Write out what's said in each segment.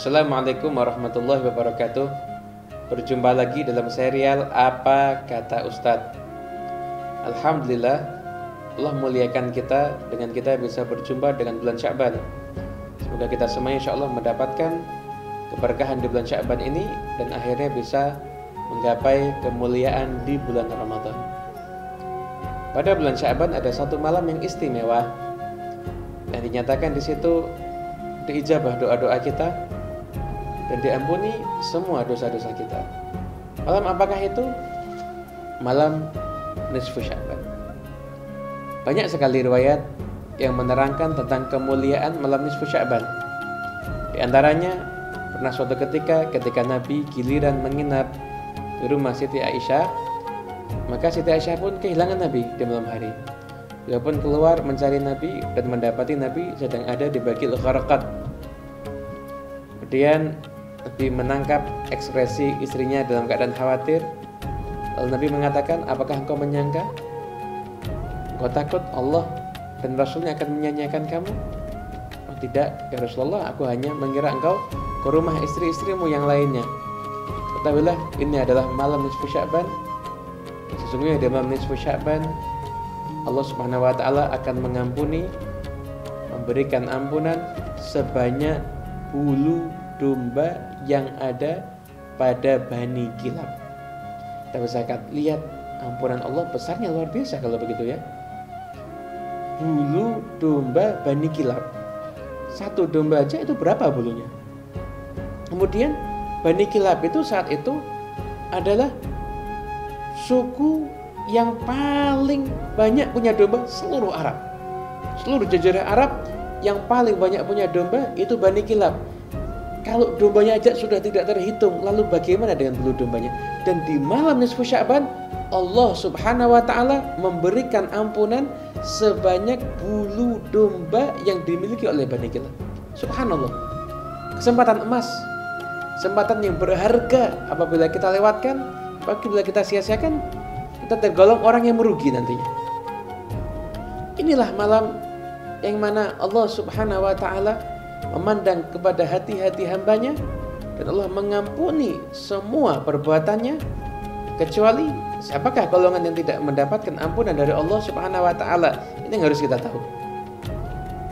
Assalamualaikum warahmatullahi wabarakatuh. Berjumpa lagi dalam serial Apa Kata Ustadz. Alhamdulillah, Allah muliakan kita dengan kita bisa berjumpa dengan bulan Sya'ban. Semoga kita semuanya insyaAllah mendapatkan keberkahan di bulan Sya'ban ini dan akhirnya bisa menggapai kemuliaan di bulan Ramadan. Pada bulan Sya'ban ada satu malam yang istimewa yang dinyatakan di situ diijabah doa-doa kita dan diampuni semua dosa-dosa kita. Malam apakah itu? Malam nisfu Sya'ban. Banyak sekali riwayat yang menerangkan tentang kemuliaan malam nisfu Sya'ban. Di antaranya pernah suatu ketika Nabi giliran menginap di rumah Siti Aisyah, maka Siti Aisyah pun kehilangan Nabi di malam hari. Dia pun keluar mencari Nabi dan mendapati Nabi sedang ada di Baqi' al-Gharqad. Kemudian Nabi menangkap ekspresi istrinya dalam keadaan khawatir. Lalu Nabi mengatakan, apakah engkau menyangka engkau takut Allah dan Rasulnya akan menyanyiakan kamu? Oh tidak ya Rasulullah, aku hanya mengira engkau ke rumah istri-istrimu yang lainnya. Ketahuilah ini adalah malam nisfu Sya'ban. Sesungguhnya di malam nisfu Sya'ban Allah Subhanahu wa taala akan mengampuni, memberikan ampunan sebanyak bulu domba yang ada pada Bani Kilab. Kita bisa lihat ampunan Allah besarnya luar biasa kalau begitu ya. Bulu domba Bani Kilab. Satu domba aja itu berapa bulunya? Kemudian Bani Kilab itu saat itu adalah suku yang paling banyak punya domba seluruh Arab. Seluruh jazirah Arab yang paling banyak punya domba itu Bani Kilab. Kalau dombanya aja sudah tidak terhitung, lalu bagaimana dengan bulu dombanya? Dan di malam nisfu Sya'ban Allah Subhanahu wa taala memberikan ampunan sebanyak bulu domba yang dimiliki oleh Bani Kilab. Subhanallah. Kesempatan emas, kesempatan yang berharga apabila kita lewatkan, apabila kita sia-siakan, kita tergolong orang yang merugi nantinya. Inilah malam yang mana Allah Subhanahu wa taala memandang kepada hati-hati hambanya dan Allah mengampuni semua perbuatannya, kecuali siapakah golongan yang tidak mendapatkan ampunan dari Allah Subhanahu wa taala. Ini yang harus kita tahu.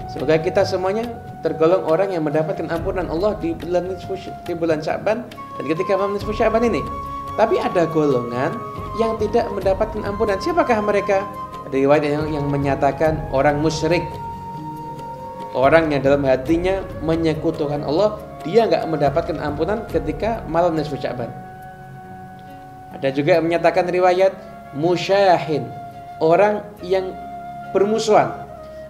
Semoga kita semuanya tergolong orang yang mendapatkan ampunan Allah di bulan Sya'ban dan ketika malam nisfu Sya'ban ini. Tapi ada golongan yang tidak mendapatkan ampunan. Siapakah mereka? Ada riwayat yang menyatakan orang musyrik, orang yang dalam hatinya menyekutukan Allah, dia nggak mendapatkan ampunan ketika malam nisfu Sya'ban. Ada juga yang menyatakan riwayat musyahin, orang yang bermusuhan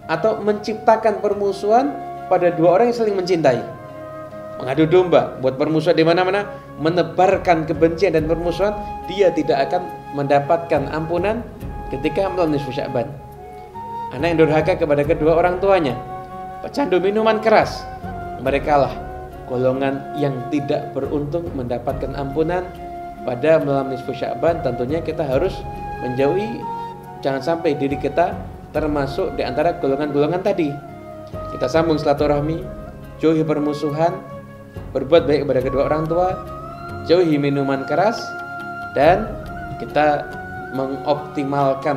atau menciptakan permusuhan pada dua orang yang saling mencintai. Mengadu domba, buat permusuhan di mana-mana, menebarkan kebencian dan permusuhan, dia tidak akan mendapatkan ampunan ketika malam nisfu Sya'ban. Anak yang durhaka kepada kedua orang tuanya, pecandu minuman keras, mereka lah golongan yang tidak beruntung mendapatkan ampunan pada malam nisfu Sya'ban. Tentunya kita harus menjauhi, jangan sampai diri kita termasuk di antara golongan-golongan tadi. Kita sambung silaturahmi, jauhi permusuhan, berbuat baik kepada kedua orang tua, jauhi minuman keras, dan kita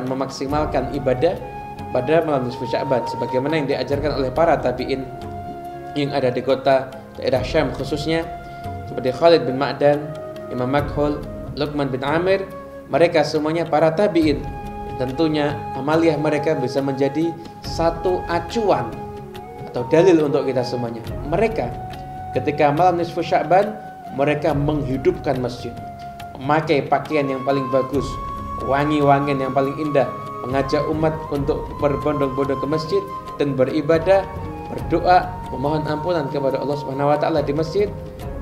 memaksimalkan ibadah pada malam nisfu Sya'ban sebagaimana yang diajarkan oleh para tabi'in yang ada di kota daerah Syam khususnya, seperti Khalid bin Ma'dan, Imam Makhul, Luqman bin Amir. Mereka semuanya para tabi'in. Tentunya amaliah mereka bisa menjadi satu acuan atau dalil untuk kita semuanya. Mereka ketika malam nisfu Sya'ban, mereka menghidupkan masjid, memakai pakaian yang paling bagus, wangi-wangian yang paling indah, mengajak umat untuk berbondong-bondong ke masjid dan beribadah, berdoa, memohon ampunan kepada Allah Subhanahu wa taala di masjid.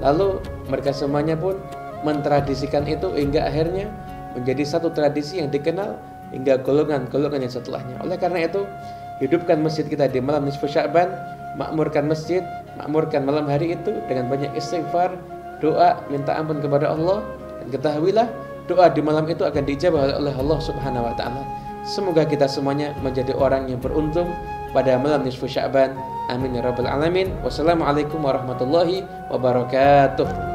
Lalu mereka semuanya pun mentradisikan itu hingga akhirnya menjadi satu tradisi yang dikenal hingga golongan-golongan yang setelahnya. Oleh karena itu, hidupkan masjid kita di malam nisfu Sya'ban, makmurkan masjid, makmurkan malam hari itu dengan banyak istighfar, doa, minta ampun kepada Allah, dan ketahuilah doa di malam itu akan dijabah oleh Allah Subhanahu wa taala. Semoga kita semuanya menjadi orang yang beruntung pada malam nisfu Sya'ban. Amin ya rabbal alamin. Wassalamualaikum warahmatullahi wabarakatuh.